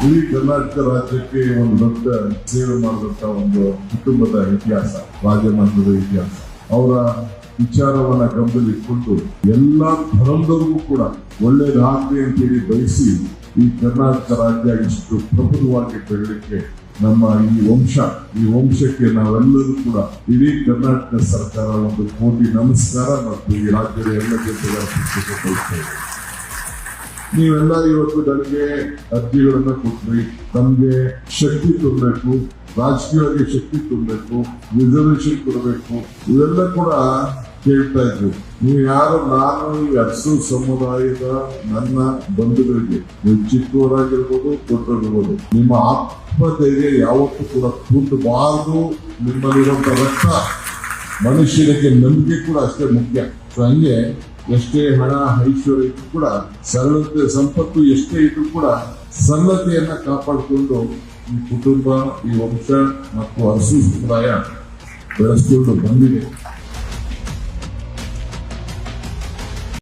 ಇಡೀ ಕರ್ನಾಟಕ ರಾಜ್ಯಕ್ಕೆ ಒಂದು ದೊಡ್ಡ ಸೇವೆ ಮಾಡಿದಂತ ಒಂದು ಕುಟುಂಬದ ಇತಿಹಾಸ, ರಾಜಮಂತ್ರದ ಇತಿಹಾಸ. ಅವರ ವಿಚಾರವನ್ನ ಗಮನದಲ್ಲಿಟ್ಟುಕೊಂಡು ಎಲ್ಲಾ ಧರ್ಮದವರಿಗೂ ಕೂಡ ಒಳ್ಳೇದಾಗಲಿ ಅಂತೇಳಿ ಬಯಸಿ ಈ ಕರ್ನಾಟಕ ರಾಜ್ಯ ಇಷ್ಟು ಪ್ರಬುದ್ಧವಾಗಿ ಬೆಳಲಿಕ್ಕೆ ನಮ್ಮ ಈ ವಂಶಕ್ಕೆ ನಾವೆಲ್ಲರೂ ಕೂಡ ಇಡೀ ಕರ್ನಾಟಕ ಸರ್ಕಾರ ಒಂದು ಕೋಟಿ ನಮಸ್ಕಾರ ಮತ್ತು ಈ ರಾಜ್ಯದ ಎಲ್ಲ ಜನತೆಗಳ ಕಳಿಸ್ತೇವೆ. ನೀವೆಲ್ಲ ಇವತ್ತು ನನಗೆ ಅರ್ಜಿಗಳನ್ನ ಕೊಟ್ರಿ, ನಮ್ಗೆ ಶಕ್ತಿ ತುಂಬಬೇಕು, ರಾಜಕೀಯವಾಗಿ ಶಕ್ತಿ ತುಂಬಬೇಕು, ರಿಸರ್ವೇಶನ್ ಕೊಡಬೇಕು, ಇವೆಲ್ಲ ಕೂಡ ಕೇಳ್ತಾ ಇದ್ರು. ನೀವು ಯಾರು ನಾನು ಈ ಅರಸು ಸಮುದಾಯದ ನನ್ನ ಬಂಧುಗಳಿಗೆ, ನೀವು ಚಿಕ್ಕವರಾಗಿರ್ಬೋದು ದೊಡ್ಡವರಾಗಿರ್ಬೋದು, ನಿಮ್ಮ ಆತ್ಮಧೈರ್ಯ ಯಾವತ್ತೂ ಕೂಡ ಕುಂದಬಾರದು. ನಿಮ್ಮಲ್ಲಿರುವಂತ ರಕ್ತ ಮನುಷ್ಯನಿಗೆ ನಂಬಿಕೆ ಕೂಡ ಅಷ್ಟೇ ಮುಖ್ಯ. ಹಂಗೆ ಎಷ್ಟೇ ಹಣ ಐಶ್ವರ್ಯ ಇದ್ರು ಕೂಡ ಸರಳತೆ, ಸಂಪತ್ತು ಎಷ್ಟೇ ಇದ್ರು ಕೂಡ ಸರಳತೆಯನ್ನ ಕಾಪಾಡಿಕೊಂಡು ಈ ಕುಟುಂಬ, ಈ ವಂಶ ಮತ್ತು ಅರಸು ಸಮುದಾಯ ಬೆಳೆಸ್ಕೊಂಡು ಬಂದಿದೆ.